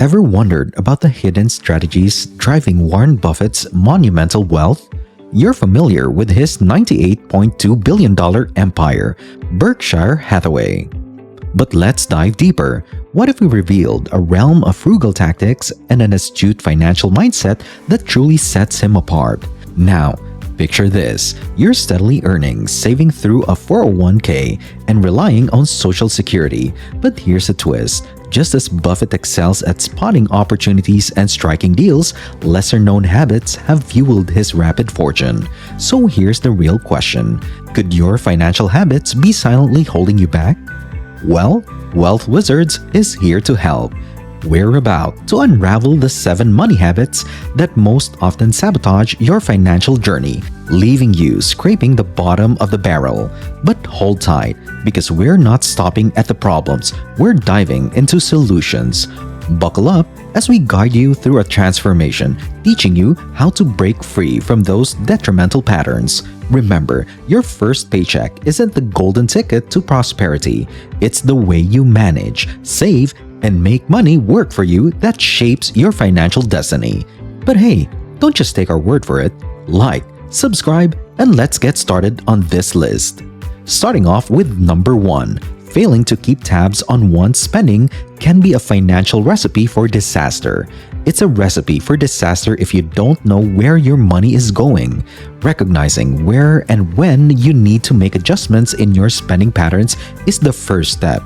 Ever wondered about the hidden strategies driving Warren Buffett's monumental wealth? You're familiar with his $98.2 billion empire, Berkshire Hathaway. But let's dive deeper. What if we revealed a realm of frugal tactics and an astute financial mindset that truly sets him apart? Now, picture this. You're steadily earning, saving through a 401k, and relying on Social Security. But here's a twist. Just as Buffett excels at spotting opportunities and striking deals, lesser-known habits have fueled his rapid fortune. So here's the real question. Could your financial habits be silently holding you back? Well, Wealth Wizards is here to help. We're about to unravel the 7 money habits that most often sabotage your financial journey, leaving you scraping the bottom of the barrel. But hold tight, because we're not stopping at the problems, we're diving into solutions. Buckle up as we guide you through a transformation, teaching you how to break free from those detrimental patterns. Remember, your first paycheck isn't the golden ticket to prosperity. It's the way you manage, save, and make money work for you that shapes your financial destiny. But hey, don't just take our word for it. Like, subscribe, and let's get started on this list. Starting off with number 1. Failing to keep tabs on one's spending can be a financial recipe for disaster. It's a recipe for disaster if you don't know where your money is going. Recognizing where and when you need to make adjustments in your spending patterns is the first step.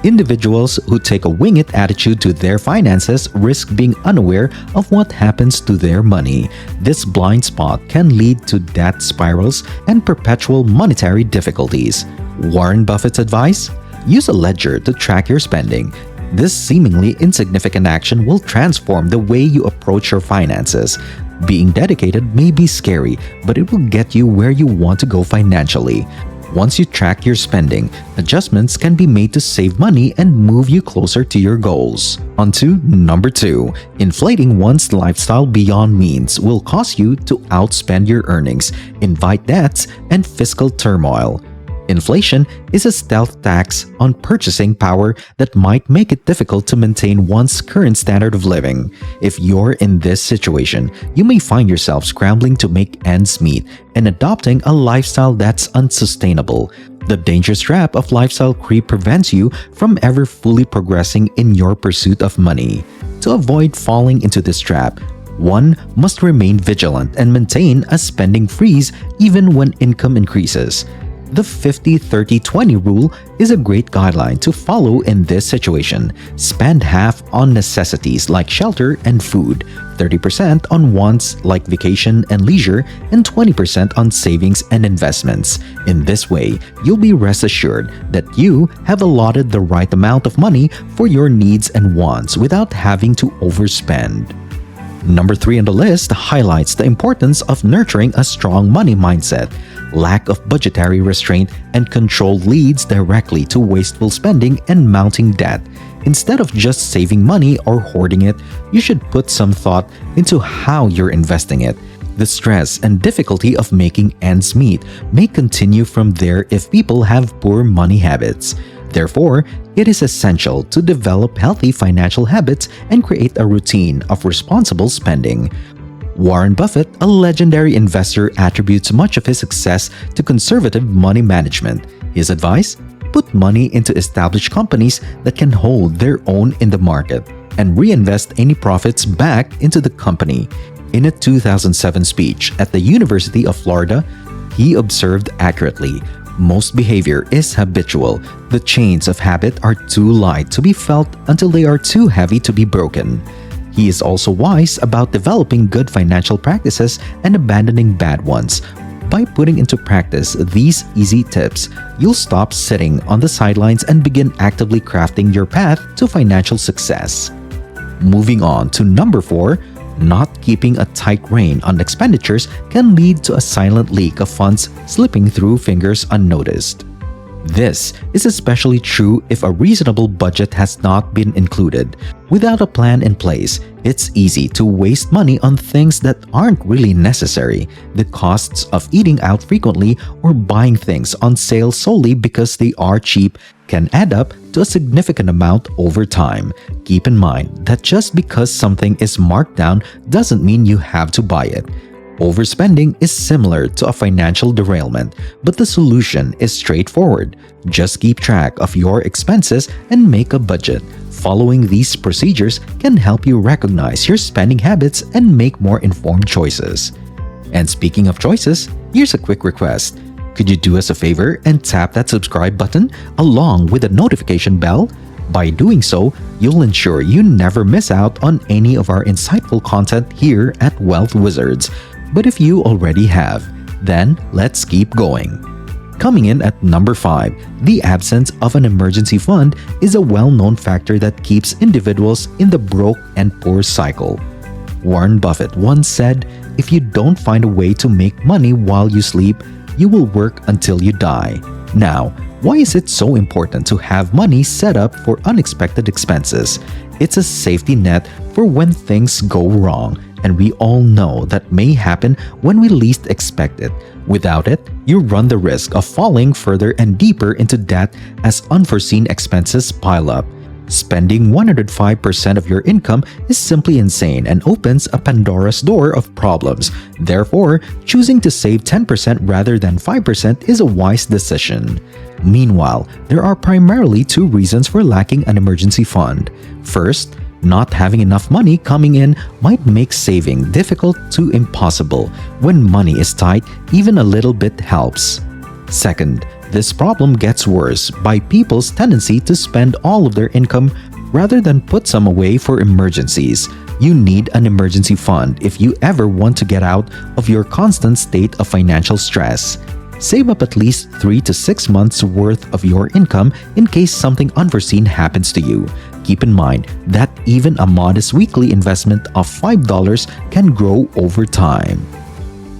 Individuals who take a wing-it attitude to their finances risk being unaware of what happens to their money. This blind spot can lead to debt spirals and perpetual monetary difficulties. Warren Buffett's advice? Use a ledger to track your spending. This seemingly insignificant action will transform the way you approach your finances. Being dedicated may be scary, but it will get you where you want to go financially. Once you track your spending, adjustments can be made to save money and move you closer to your goals. On to number 2. Inflating one's lifestyle beyond means will cause you to outspend your earnings, invite debts, and fiscal turmoil. Inflation is a stealth tax on purchasing power that might make it difficult to maintain one's current standard of living. If you're in this situation, you may find yourself scrambling to make ends meet and adopting a lifestyle that's unsustainable. The dangerous trap of lifestyle creep prevents you from ever fully progressing in your pursuit of money. To avoid falling into this trap, one must remain vigilant and maintain a spending freeze even when income increases. The 50-30-20 rule is a great guideline to follow in this situation. Spend half on necessities like shelter and food, 30% on wants like vacation and leisure, and 20% on savings and investments. In this way, you'll be rest assured that you have allotted the right amount of money for your needs and wants without having to overspend. Number 3 on the list highlights the importance of nurturing a strong money mindset. Lack of budgetary restraint and control leads directly to wasteful spending and mounting debt. Instead of just saving money or hoarding it, you should put some thought into how you're investing it. The stress and difficulty of making ends meet may continue from there if people have poor money habits. Therefore, it is essential to develop healthy financial habits and create a routine of responsible spending. Warren Buffett, a legendary investor, attributes much of his success to conservative money management. His advice? Put money into established companies that can hold their own in the market and reinvest any profits back into the company. In a 2007 speech at the University of Florida, he observed accurately, "Most behavior is habitual. The chains of habit are too light to be felt until they are too heavy to be broken." He is also wise about developing good financial practices and abandoning bad ones. By putting into practice these easy tips, you'll stop sitting on the sidelines and begin actively crafting your path to financial success. Moving on to number 4, not keeping a tight rein on expenditures can lead to a silent leak of funds slipping through fingers unnoticed. This is especially true if a reasonable budget has not been included. Without a plan in place, it's easy to waste money on things that aren't really necessary. The costs of eating out frequently or buying things on sale solely because they are cheap can add up to a significant amount over time. Keep in mind that just because something is marked down doesn't mean you have to buy it. Overspending is similar to a financial derailment, but the solution is straightforward. Just keep track of your expenses and make a budget. Following these procedures can help you recognize your spending habits and make more informed choices. And speaking of choices, here's a quick request. Could you do us a favor and tap that subscribe button along with the notification bell? By doing so, you'll ensure you never miss out on any of our insightful content here at Wealth Wizards. But if you already have, then let's keep going. Coming in at number 5, the absence of an emergency fund is a well-known factor that keeps individuals in the broke and poor cycle. Warren Buffett once said, "If you don't find a way to make money while you sleep, you will work until you die." Now, why is it so important to have money set up for unexpected expenses? It's a safety net for when things go wrong, and we all know that may happen when we least expect it. Without it, you run the risk of falling further and deeper into debt as unforeseen expenses pile up. Spending 105% of your income is simply insane and opens a Pandora's door of problems. Therefore, choosing to save 10% rather than 5% is a wise decision. Meanwhile, there are primarily 2 reasons for lacking an emergency fund. First, not having enough money coming in might make saving difficult to impossible. When money is tight, even a little bit helps. Second, this problem gets worse by people's tendency to spend all of their income rather than put some away for emergencies. You need an emergency fund if you ever want to get out of your constant state of financial stress. Save up at least 3 to 6 months worth of your income in case something unforeseen happens to you. Keep in mind that even a modest weekly investment of $5 can grow over time.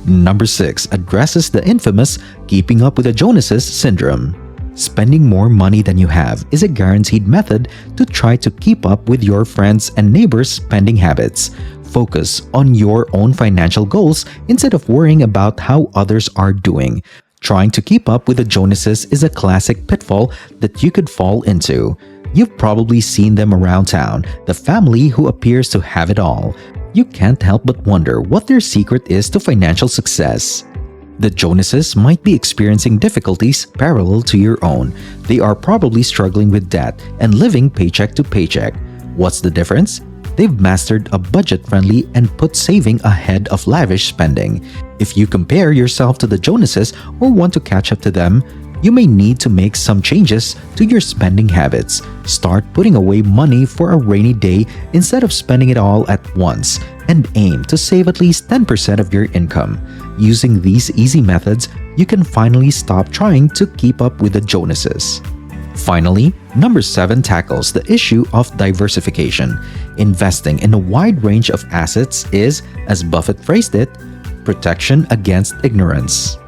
Number 6 addresses the infamous keeping up with the Jonas Syndrome. Spending more money than you have is a guaranteed method to try to keep up with your friends' and neighbors' spending habits. Focus on your own financial goals instead of worrying about how others are doing. Trying to keep up with the Jonases is a classic pitfall that you could fall into. You've probably seen them around town, the family who appears to have it all. You can't help but wonder what their secret is to financial success. The Jonases might be experiencing difficulties parallel to your own. They are probably struggling with debt and living paycheck to paycheck. What's the difference? They've mastered a budget-friendly and put saving ahead of lavish spending. If you compare yourself to the Jonases or want to catch up to them, you may need to make some changes to your spending habits. Start putting away money for a rainy day instead of spending it all at once, and aim to save at least 10% of your income. Using these easy methods, you can finally stop trying to keep up with the Jonases. Finally, number 7 tackles the issue of diversification. Investing in a wide range of assets is, as Buffett phrased it, protection against ignorance.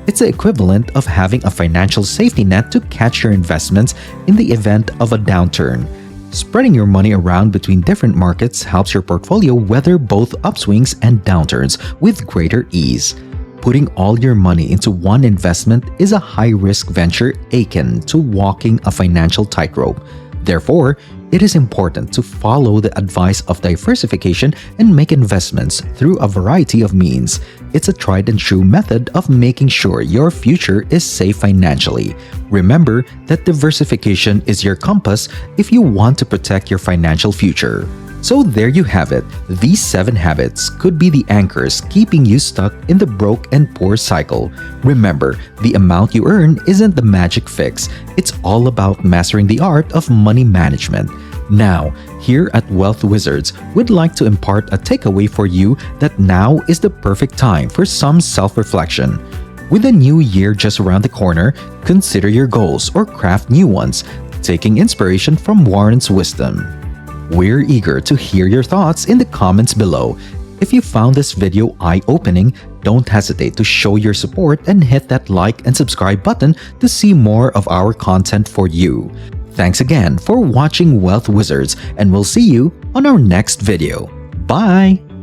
It's the equivalent of having a financial safety net to catch your investments in the event of a downturn. Spreading your money around between different markets helps your portfolio weather both upswings and downturns with greater ease. Putting all your money into one investment is a high-risk venture akin to walking a financial tightrope. Therefore, it is important to follow the advice of diversification and make investments through a variety of means. It's a tried and true method of making sure your future is safe financially. Remember that diversification is your compass if you want to protect your financial future. So there you have it. These 7 habits could be the anchors keeping you stuck in the broke and poor cycle. Remember, the amount you earn isn't the magic fix. It's all about mastering the art of money management. Now, here at Wealth Wizards, we'd like to impart a takeaway for you that now is the perfect time for some self-reflection. With the new year just around the corner, consider your goals or craft new ones, taking inspiration from Warren's wisdom. We're eager to hear your thoughts in the comments below. If you found this video eye-opening, don't hesitate to show your support and hit that like and subscribe button to see more of our content for you. Thanks again for watching Wealth Wizards, and we'll see you on our next video. Bye!